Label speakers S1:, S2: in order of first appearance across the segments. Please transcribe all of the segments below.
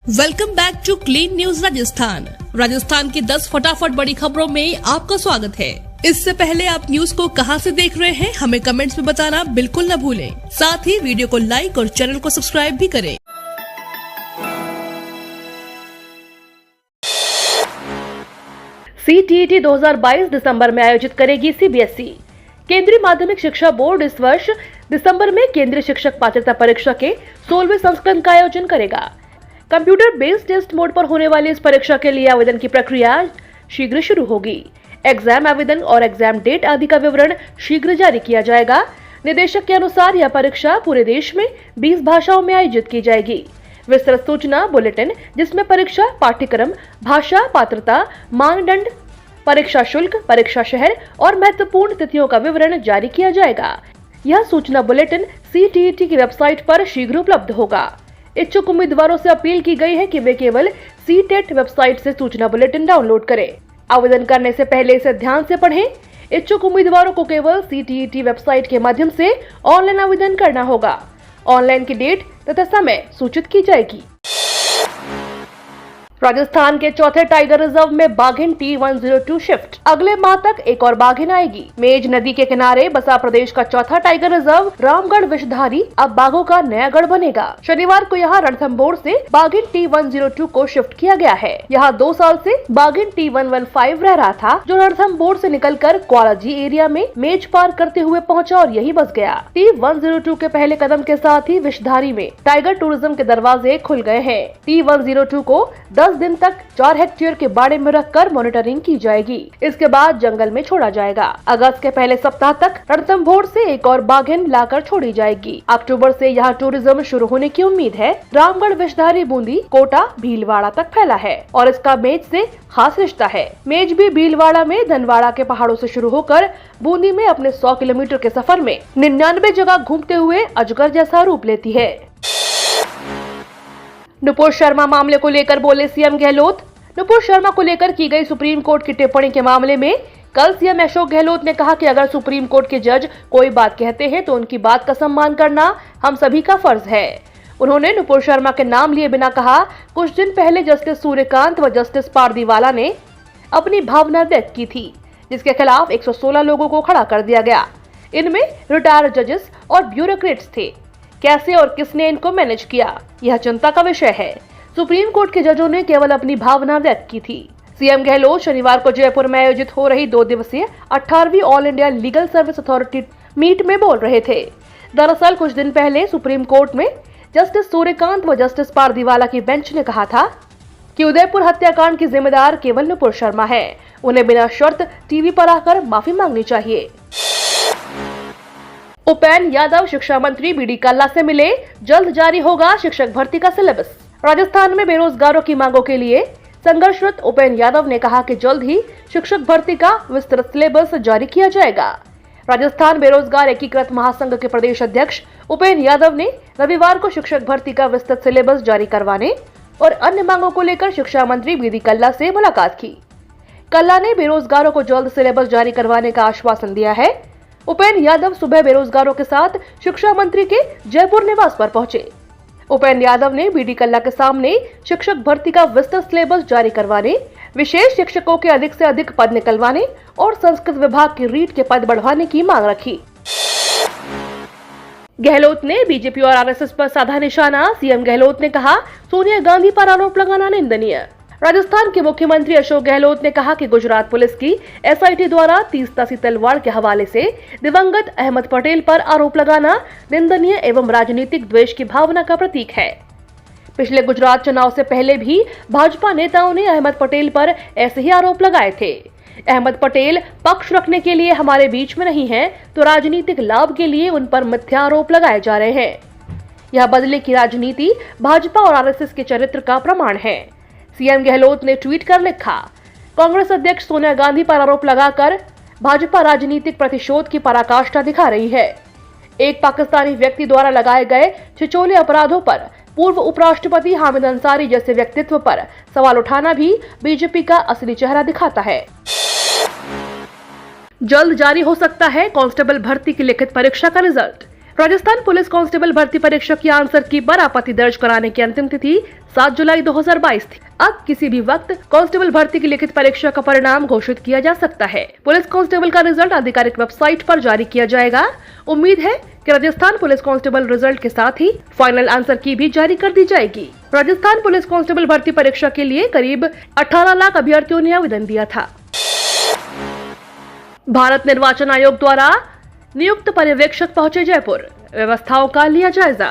S1: Welcome back to clean news Rajasthan की 10 फटाफट बड़ी खबरों में आपका स्वागत है। इससे पहले आप न्यूज को कहां से देख रहे हैं हमें कमेंट्स में बताना बिल्कुल न भूलें। साथ ही वीडियो को लाइक और चैनल को सब्सक्राइब भी करें।
S2: CTET 2022 दिसंबर में आयोजित करेगी CBSE। केंद्रीय माध्यमिक शिक्षा बोर्ड इस वर्ष दिसंबर में केंद्रीय शिक्षक पात्रता परीक्षा के 16वें संस्करण का आयोजन करेगा। कंप्यूटर बेस्ड टेस्ट मोड पर होने वाली इस परीक्षा के लिए आवेदन की प्रक्रिया शीघ्र शुरू होगी। एग्जाम आवेदन और एग्जाम डेट आदि का विवरण शीघ्र जारी किया जाएगा। निदेशक के अनुसार यह परीक्षा पूरे देश में 20 भाषाओं में आयोजित की जाएगी। विस्तृत सूचना बुलेटिन, जिसमें परीक्षा पाठ्यक्रम, भाषा, पात्रता, मानदंड, परीक्षा शुल्क, परीक्षा शहर और महत्वपूर्ण तिथियों का विवरण जारी किया जाएगा। यह सूचना बुलेटिन CTET की वेबसाइट पर शीघ्र उपलब्ध होगा। इच्छुक उम्मीदवारों से अपील की गई है कि वे केवल CTET वेबसाइट से सूचना बुलेटिन डाउनलोड करें। आवेदन करने से पहले इसे ध्यान से पढ़ें। इच्छुक उम्मीदवारों को केवल CTET वेबसाइट के माध्यम से ऑनलाइन आवेदन करना होगा। ऑनलाइन की डेट तथा समय सूचित की जाएगी। राजस्थान के चौथे टाइगर रिजर्व में बाघिन T102 शिफ्ट। अगले माह तक एक और बाघिन आएगी। मेज नदी के किनारे बसा प्रदेश का चौथा टाइगर रिजर्व रामगढ़ विषधारी अब बाघों का नया गढ़ बनेगा। शनिवार को यहाँ रणथंभौर से बाघिन T102 को शिफ्ट किया गया है। यहाँ 2 साल से बाघिन T115 रह रहा था, जो रणथंभौर से निकलकर क्वालाजी एरिया में मेज पार करते हुए पहुँचा और यही बस गया। T102 के पहले कदम के साथ ही विषधारी में टाइगर टूरिज्म के दरवाजे खुल गए हैं। T102 को 10 दिन तक 4 हेक्टेयर के बाड़े में रखकर मॉनिटरिंग की जाएगी। इसके बाद जंगल में छोड़ा जाएगा। अगस्त के पहले सप्ताह तक रणथंभौर से एक और बाघिन लाकर छोड़ी जाएगी। अक्टूबर से यहाँ टूरिज्म शुरू होने की उम्मीद है। रामगढ़ विषधारी बूंदी, कोटा, भीलवाड़ा तक फैला है और इसका मेज से खास रिश्ता है। मेज भी भीलवाड़ा में धनवाड़ा के पहाड़ों से शुरू होकर बूंदी में अपने 100 किलोमीटर के सफर में 99 जगह घूमते हुए अजगर जैसा रूप लेती है। नुपुर शर्मा मामले को लेकर बोले सीएम गहलोत। नुपुर शर्मा को लेकर की गई सुप्रीम कोर्ट की टिप्पणी के मामले में कल सीएम अशोक गहलोत ने कहा कि अगर सुप्रीम कोर्ट के जज कोई बात कहते हैं तो उनकी बात का सम्मान करना हम सभी का फर्ज है। उन्होंने नुपुर शर्मा के नाम लिए बिना कहा, कुछ दिन पहले जस्टिस सूर्यकांत व जस्टिस पारदीवाला ने अपनी भावना व्यक्त की थी, जिसके खिलाफ 116 लोगों को खड़ा कर दिया गया। इनमें रिटायर्ड जजेस और ब्यूरोक्रेट्स थे। कैसे और किसने इनको मैनेज किया, यह चिंता का विषय है। सुप्रीम कोर्ट के जजों ने केवल अपनी भावना व्यक्त की थी। सीएम गहलोत शनिवार को जयपुर में आयोजित हो रही 2 दिवसीय 18वीं all India legal service authority meet में बोल रहे थे। दरअसल कुछ दिन पहले सुप्रीम कोर्ट में जस्टिस सूर्यकांत व जस्टिस पारदीवाला की बेंच ने कहा था कि उदयपुर हत्याकांड की जिम्मेदार केवल नुपुर शर्मा है। उन्हें बिना शर्त टीवी पर आकर माफी मांगनी चाहिए। उपेंद्र यादव शिक्षा मंत्री BD कल्ला से मिले, जल्द जारी होगा शिक्षक भर्ती का सिलेबस। राजस्थान में बेरोजगारों की मांगों के लिए संघर्षरत उपेंद्र यादव ने कहा कि जल्द ही शिक्षक भर्ती का विस्तृत सिलेबस जारी किया जाएगा। राजस्थान बेरोजगार एकीकृत महासंघ के प्रदेश अध्यक्ष उपेंद्र यादव ने रविवार को शिक्षक भर्ती का विस्तृत सिलेबस जारी करवाने और अन्य मांगों को लेकर शिक्षा मंत्री BD कल्ला से मुलाकात की। कल्ला ने बेरोजगारों को जल्द सिलेबस जारी करवाने का आश्वासन दिया है। उपेंद्र यादव सुबह बेरोजगारों के साथ शिक्षा मंत्री के जयपुर निवास पर पहुंचे। उपेंद्र यादव ने BD कल्ला के सामने शिक्षक भर्ती का विस्तृत सिलेबस जारी करवाने, विशेष शिक्षकों के अधिक से अधिक पद निकलवाने और संस्कृत विभाग की रीट के पद बढ़वाने की मांग रखी। गहलोत ने बीजेपी और RSS पर साधा निशाना। सीएम गहलोत ने कहा, सोनिया गांधी पर आरोप लगाना निंदनीय। राजस्थान के मुख्यमंत्री अशोक गहलोत ने कहा कि गुजरात पुलिस की SIT द्वारा तीस्ता तलवार के हवाले से दिवंगत अहमद पटेल पर आरोप लगाना निंदनीय एवं राजनीतिक द्वेष की भावना का प्रतीक है। पिछले गुजरात चुनाव से पहले भी भाजपा नेताओं ने अहमद पटेल पर ऐसे ही आरोप लगाए थे। अहमद पटेल पक्ष रखने के लिए हमारे बीच में नहीं है, तो राजनीतिक लाभ के लिए उन पर मिथ्या आरोप लगाए जा रहे हैं। यह बदले की राजनीति भाजपा और RSS के चरित्र का प्रमाण है। सीएम गहलोत ने ट्वीट कर लिखा, कांग्रेस अध्यक्ष सोनिया गांधी पर आरोप लगाकर भाजपा राजनीतिक प्रतिशोध की पराकाष्ठा दिखा रही है। एक पाकिस्तानी व्यक्ति द्वारा लगाए गए छिछोले अपराधों पर पूर्व उपराष्ट्रपति हामिद अंसारी जैसे व्यक्तित्व पर सवाल उठाना भी बीजेपी का असली चेहरा दिखाता है। जल्द जारी हो सकता है कांस्टेबल भर्ती की लिखित परीक्षा का रिजल्ट। राजस्थान पुलिस कांस्टेबल भर्ती परीक्षा की आंसर की पर आपत्ति दर्ज कराने की अंतिम तिथि 7 जुलाई 2022 थी। अब किसी भी वक्त कांस्टेबल भर्ती की लिखित परीक्षा का परिणाम घोषित किया जा सकता है। पुलिस कांस्टेबल का रिजल्ट आधिकारिक वेबसाइट पर जारी किया जाएगा। उम्मीद है कि राजस्थान पुलिस कांस्टेबल रिजल्ट के साथ ही फाइनल आंसर की भी जारी कर दी जाएगी। राजस्थान पुलिस कांस्टेबल भर्ती परीक्षा के लिए करीब 18 लाख अभ्यर्थियों ने आवेदन दिया था। भारत निर्वाचन आयोग द्वारा नियुक्त पर्यवेक्षक पहुंचे जयपुर, व्यवस्थाओं का लिया जायजा।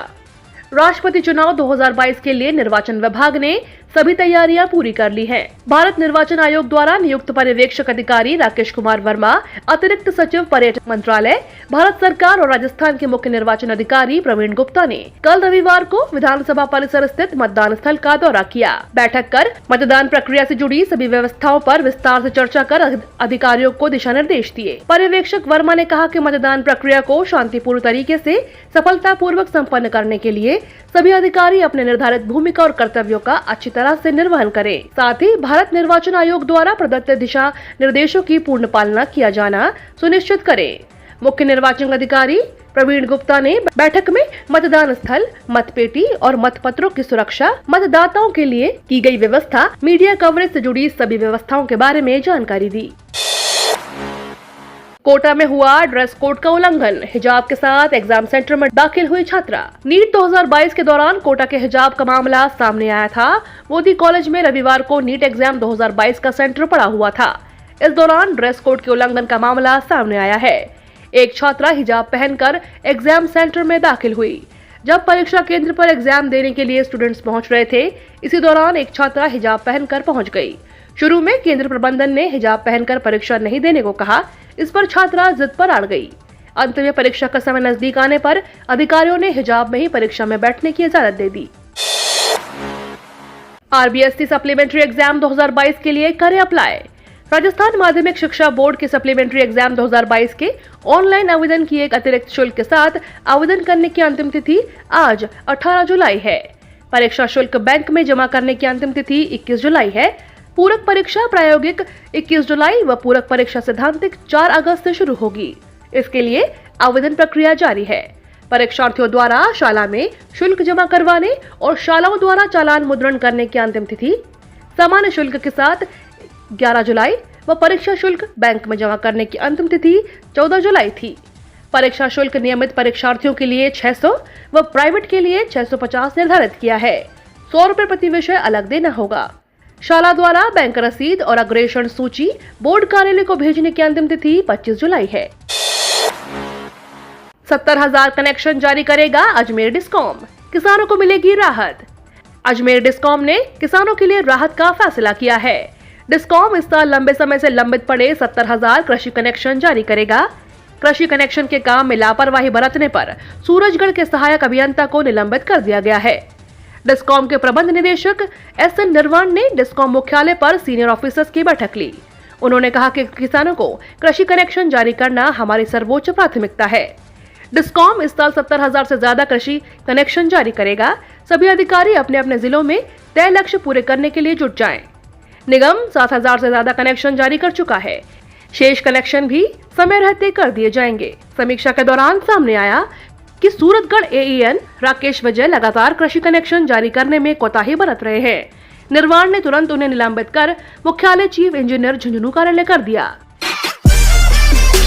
S2: राष्ट्रपति चुनाव 2022 के लिए निर्वाचन विभाग ने सभी तैयारियां पूरी कर ली हैं। भारत निर्वाचन आयोग द्वारा नियुक्त पर्यवेक्षक अधिकारी राकेश कुमार वर्मा, अतिरिक्त सचिव पर्यटन मंत्रालय, भारत सरकार और राजस्थान के मुख्य निर्वाचन अधिकारी प्रवीण गुप्ता ने कल रविवार को विधानसभा परिसर स्थित मतदान स्थल का दौरा किया। बैठक कर मतदान प्रक्रिया से जुड़ी सभी व्यवस्थाओं पर विस्तार से चर्चा कर अधिकारियों को दिशा निर्देश दिए। पर्यवेक्षक वर्मा ने कहा कि मतदान प्रक्रिया को शांतिपूर्ण तरीके से सफलतापूर्वक संपन्न करने के लिए सभी अधिकारी अपने निर्धारित भूमिका और कर्तव्यों का अच्छी तरह से निर्वहन करें। साथ ही भारत निर्वाचन आयोग द्वारा प्रदत्त दिशा निर्देशों की पूर्ण पालना किया जाना सुनिश्चित करें। मुख्य निर्वाचन अधिकारी प्रवीण गुप्ता ने बैठक में मतदान स्थल, मतपेटी और मतपत्रों की सुरक्षा, मतदाताओं के लिए की गई व्यवस्था, मीडिया कवरेज से जुड़ी सभी व्यवस्थाओं के बारे में जानकारी दी। कोटा में हुआ ड्रेस कोड का उल्लंघन, हिजाब के साथ एग्जाम सेंटर में दाखिल हुई छात्रा। नीट 2022 के दौरान कोटा के हिजाब का मामला सामने आया था। मोदी कॉलेज में रविवार को नीट एग्जाम 2022 का सेंटर पड़ा हुआ था। इस दौरान ड्रेस कोड के उल्लंघन का मामला सामने आया है। एक छात्रा हिजाब पहनकर एग्जाम सेंटर में दाखिल हुई। जब परीक्षा केंद्र पर एग्जाम देने के लिए स्टूडेंट्स पहुंच रहे थे, इसी दौरान एक छात्रा हिजाब पहनकर पहुंच गई। शुरू में केंद्र प्रबंधन ने हिजाब पहनकर परीक्षा नहीं देने को कहा। इस पर छात्रा जिद पर अड़ गई। अंत में परीक्षा का समय नजदीक आने पर अधिकारियों ने हिजाब में ही परीक्षा में बैठने की इजाजत दे दी। आरबीएससी सप्लीमेंट्री एग्जाम 2022 के लिए करें अप्लाई। राजस्थान माध्यमिक शिक्षा बोर्ड के सप्लीमेंट्री एग्जाम 2022 के ऑनलाइन आवेदन की एक अतिरिक्त शुल्क के साथ आवेदन करने की अंतिम तिथि आज 18 जुलाई है। परीक्षा शुल्क बैंक में जमा करने की अंतिम तिथि 21 जुलाई है। पूरक परीक्षा प्रायोगिक 21 जुलाई व पूरक परीक्षा सैद्धांतिक 4 अगस्त से शुरू होगी। इसके लिए आवेदन प्रक्रिया जारी है। परीक्षार्थियों द्वारा शाला में शुल्क जमा करवाने और शालाओं द्वारा चालान मुद्रण करने की अंतिम तिथि सामान्य शुल्क के साथ 11 जुलाई व परीक्षा शुल्क बैंक में जमा करने की अंतिम तिथि 14 जुलाई थी। परीक्षा शुल्क नियमित परीक्षार्थियों के लिए 600 व प्राइवेट के लिए 650 निर्धारित किया है। 100 रुपए प्रति विषय अलग देना होगा। शाला द्वारा बैंक रसीद और अग्रेषण सूची बोर्ड कार्यालय को भेजने की अंतिम तिथि 25 जुलाई है। 70,000 कनेक्शन जारी करेगा अजमेर डिस्कॉम, किसानों को मिलेगी राहत। अजमेर डिस्कॉम ने किसानों के लिए राहत का फैसला किया है। डिस्कॉम इस साल लंबे समय से लंबित पड़े 70,000 कृषि कनेक्शन जारी करेगा। कृषि कनेक्शन के काम में लापरवाही बरतने पर सूरजगढ़ के सहायक अभियंता को निलंबित कर दिया गया है। डिस्कॉम के प्रबंध निदेशक एस.एन. निर्वाण ने डिस्कॉम मुख्यालय पर सीनियर ऑफिसर्स की बैठक ली। उन्होंने कहा कि किसानों को कृषि कनेक्शन जारी करना हमारी सर्वोच्च प्राथमिकता है। डिस्कॉम इस साल 70,000 से ज्यादा कृषि कनेक्शन जारी करेगा। सभी अधिकारी अपने अपने जिलों में तय लक्ष्य पूरे करने के लिए जुट जाएं। निगम 7,000 से ज्यादा कनेक्शन जारी कर चुका है। शेष कनेक्शन भी समय रहते कर दिए जाएंगे। समीक्षा के दौरान सामने आया कि सूरतगढ़ एईएन राकेश विजय लगातार कृषि कनेक्शन जारी करने में कोताही बरत रहे हैं। निर्वाण ने तुरंत उन्हें निलंबित कर मुख्यालय चीफ इंजीनियर झुंझुनू कार्यालय कर दिया।